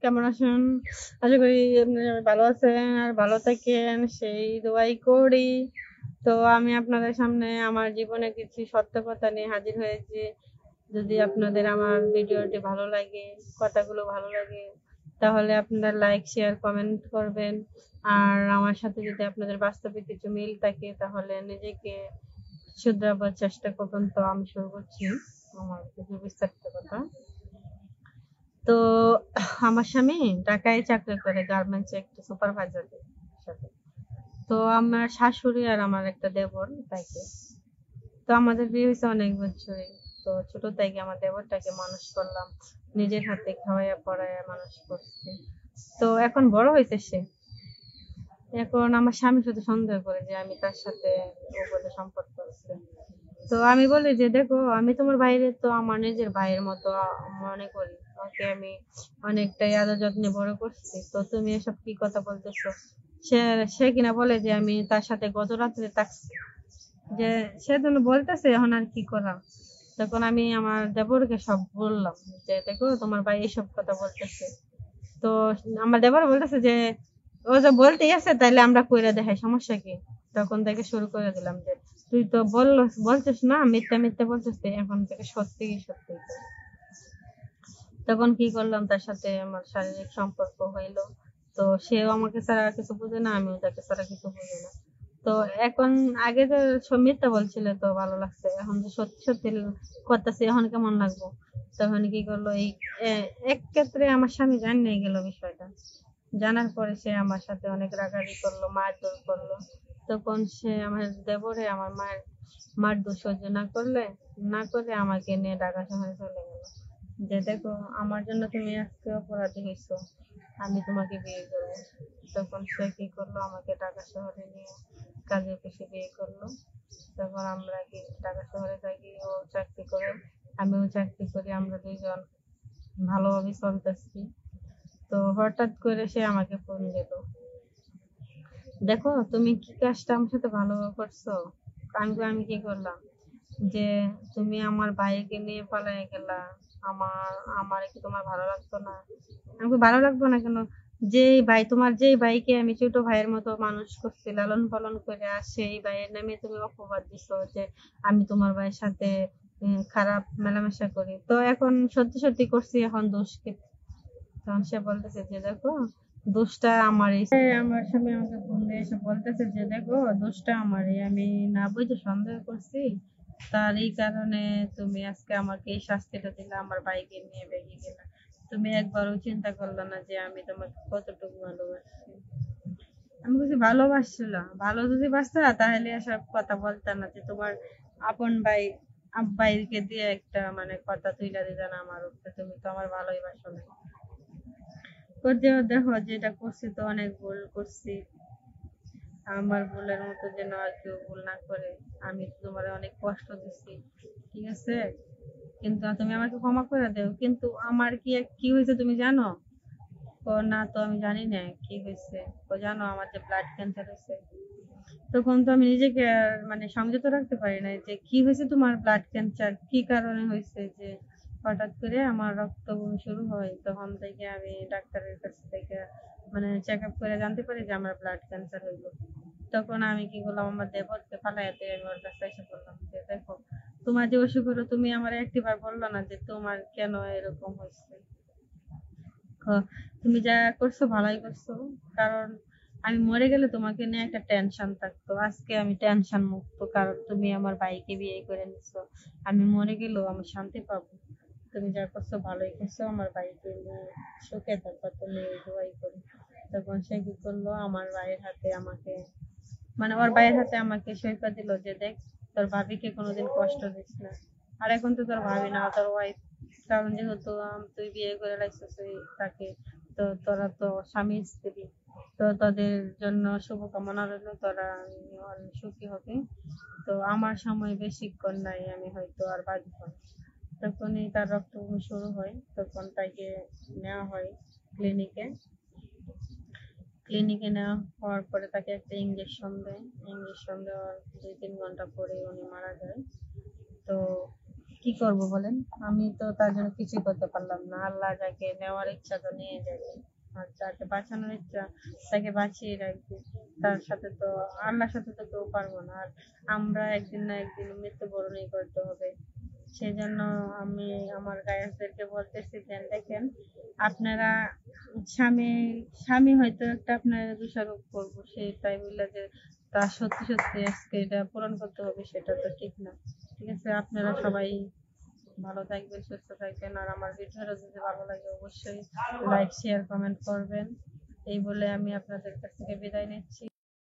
কেমন আছেন? আশা করি আপনারা ভালো আছেন আর ভালো থাকেন সেই দোয়াই করি। তো আমি আপনাদের সামনে আমার জীবনের কিছু সত্য কথা নিয়ে হাজির হয়েছি। যদি আপনাদের আমার ভিডিওটি ভালো লাগে, কথাগুলো ভালো লাগে, তাহলে আপনারা লাইক, শেয়ার, কমেন্ট করবেন। আর আমার সাথে যদি আপনাদের বাস্তবে কিছু মিল থাকে তাহলে নিজেকে শুধরাবার চেষ্টা করবেন। তো আমি শুরু করছি আমার কিছু বিস্তারিত কথা। তো আমার স্বামী ঢাকায় চাকরি করে গার্মেন্টসে একটা সুপারভাইজার হিসাবে। তো আমার শাশুড়ি আর আমার একটা দেবর থাকে। তো আমাদের বিয়ে হয়েছে অনেক বছরে। তো ছোট থেকে আমার দেবরটাকে মানুষ করলাম, নিজের হাতে খাওয়াইয়া পড়াইয়া মানুষ করছি। তো এখন বড় হয়েছে সে। এখন আমার স্বামী শুধু সন্দেহ করে যে আমি তার সাথে অবৈধ সম্পর্ক আছে। তো আমি বলি যে দেখো, আমি তোমার বাইরে তো আমার নিজের ভাইয়ের মতো মনে করি। ওকে আমি অনেকটাই আদর যত্নে বড় করছি। তো তুমি এসব কি কথা বলতেছো? সে সে কিনা বলে যে আমি তার সাথে গত রাত্রে থাকছি। যে সে তুমি বলতেছে এখন আর কি করা। তখন আমি আমার দেবরকে সব বললাম যে দেখো তোমার ভাই এইসব কথা বলতেছে। তো আমার দেবর বলতেছে যে ও যে বলতেই আছে তাইলে আমরা কইরা দেখাই, সমস্যা কি? তখন থেকে শুরু করে দিলাম যে তুই তো বলছিস না, মিথ্যা মিথ্যা বলছিস, এখন থেকে সত্যি সত্যি কর। তখন কি করলাম, তার সাথে আমার শারীরিক সম্পর্ক হইলো। তো সেও আমাকে ছাড়া আর কিছু বুঝে না, আমিও তাকে ছাড়া কিছু বুঝি না। তো এখন আগে যে সব মিথ্যা বলছিল তো ভালো লাগছে, এখন যে সত্যি সত্যি করতেছি এখন কেমন লাগবো। তখন কি করলো এই এক ক্ষেত্রে আমার স্বামী জানিয়ে গেল বিষয়টা। জানার পরে সে আমার সাথে অনেক রাগারাগি করলো, মারধর করলো। তখন সে আমার দেবরে আমার মায়ের মারধর সহ্য না করে আমাকে নিয়ে ঢাকা শহরে চলে গেল। যে দেখো, আমার জন্য তুমি আজকে অপরাধী হয়েছো, আমি তোমাকে বিয়ে করবো। তখন সে কি করলো, আমাকে ঢাকা শহরে নিয়ে কাজে পেশে বিয়ে করলো। তখন আমরা কি ঢাকা শহরে থাকি, ও চাকরি করে আমিও চাকরি করি, আমরা দুইজন ভালোভাবে চলতেছি। তো হঠাৎ করে সে আমাকে ফোন দিল, দেখো তুমি কি কাজটা আমার সাথে ভালোভাবে করছো। আমি কি করলাম, যে তুমি আমার ভাইকে নিয়ে পালিয়ে গেলা, আমার আমার কি তোমার ভালো লাগতো না? আমাকে ভালো লাগতো না কেন? যেই ভাইকে আমি ছোট ভাইয়ের মতো মানুষ করছি, লালন পালন করে, আর সেই ভাইয়ের নামে তুমি অপবাদ দিছো যে আমি তোমার ভাইয়ের সাথে খারাপ মেলামেশা করি। তো এখন সত্যি সত্যি করছি, এখন দোষ কি? তখন সে বলতেছে যে দেখো, দোষটা আমারই। আমার স্বামী আমাকে ফোন দিয়ে এসে বলতেছে যে দেখো, দোষটা আমারই, আমি না বুঝে সন্দেহ করছি, তার এই কারণে তুমি আজকে আমাকে এই শাস্তিটা দিলে, আমার ভাইকে নিয়ে বেরিয়ে গেলা। তুমি একবারও চিন্তা করলে না যে আমি তোমাকে কতটুকু ভালোবাসি। আমি বলছি ভালোবাসছিলাম, ভালো যদি বাসতা তাহলে এসব কথা বলতা না যে তোমার আপন ভাই আব্বাইকে দিয়ে একটা মানে কথা তুইলা দিতা না আমার উপরে, তুমি তো আমার ভালোই বাসো না। করতেও দেখো, যেটা করছি তো অনেক ভুল করছি, আমার ভুলের মতো যেন আর কেউ ভুল না করে। আমি তোমার অনেক কষ্ট দিচ্ছি, ঠিক আছে, কিন্তু তুমি আমাকে ক্ষমা করে দেও। কিন্তু আমার কি কি হয়েছে তুমি জানো? ও না, তো আমি জানি না কি হয়েছে। ও জানো আমার যে ব্লাড ক্যান্সার হয়েছে। তখন তো আমি নিজেকে আর মানে সংযত রাখতে পারি না যে কি হয়েছে, তোমার ব্লাড ক্যান্সার কি কারণে হয়েছে, যে হঠাৎ করে আমার রক্ত বমি শুরু হয়। তখন থেকে আমি ডাক্তারের কাছ থেকে মানে চেক আপ করে জানতে পারি যে আমার ব্লাড ক্যান্সার হইলো। তখন আমি কি করলাম, আমার দেবরকে ফালাইতে আমি ওর কাছে এসে বললাম যে দেখো, তোমার যে অসুখ হলো তুমি আমার একটিবার বললো না যে তোমার কেন এরকম হয়েছে। তুমি যা করছো ভালোই করছো, কারণ আমি মরে গেলে তোমাকে নিয়ে একটা টেনশন থাকতো। আজকে আমি টেনশন মুক্ত, কারণ তুমি আমার ভাইকে বিয়ে করে নিছো। আমি মরে গেলেও আমি শান্তি পাবো। তুমি যা করছো ভালোই করছো, আমার ভাইকে নিয়ে সুখে থাকবা, তুমি এই দোয়াই করি। তখন সে কি করলো, আমার ভাইয়ের হাতে আমাকে মানে ওর ভাইয়ের হাতে আমাকে সইপা দিল যে দেখ, তোর ভাবিকে কোনোদিন কষ্ট দিস না। আর এখন তো তোর ভাবি না, তোর ওয়াইফ। কারণ যেহেতু তুই বিয়ে করে লাইছিস তাকে, তো তোরা তো স্বামী স্ত্রী। তো তোদের জন্য শুভকামনা রইল, তোরা অনেক সুখী হবে। তো আমার সময় বেশিক্ষণ নাই, আমি হয়তো আর বাঁচব না। তখনই তার রক্ত শুরু হয়। তখন তাকে নেওয়া হয় ক্লিনিকে। ক্লিনিকে নেওয়া হওয়ার পরে তাকে একটা ইঞ্জেকশন দেয়। ইঞ্জেকশন দেওয়ার 2-3 ঘন্টা পরে উনি মারা যায়। তো কি করব বলেন? আমি তো তার জন্য কিছুই করতে পারলাম না। আল্লাহ যাকে নেওয়ার ইচ্ছা তো নিয়ে যাবে। আর যাকে বাঁচানোর ইচ্ছা তাকে বাঁচিয়ে রাখবে। তার সাথে তো আল্লাহর সাথে তো কেউ পারবো না। আর আমরা একদিন না একদিন মৃত্যুবরণই করতে হবে। সেজন্য আমি আমার গায়েসদেরকে বলতেছি যে দেখেন আপনারা স্বামী স্বামী হয়তো একটা আপনার দোষারোপ করবো সে তাই বললে যে তার সত্যি সত্যি আজকে এটা পূরণ করতে হবে সেটা তো ঠিক না। ঠিক আছে, আপনারা সবাই ভালো থাকবেন, সুস্থ থাকবেন। আর আমার ভিডিওটা যদি ভালো লাগে অবশ্যই লাইক শেয়ার কমেন্ট করবেন। এই বলে আমি আপনাদের কাছ থেকে বিদায় নিচ্ছি।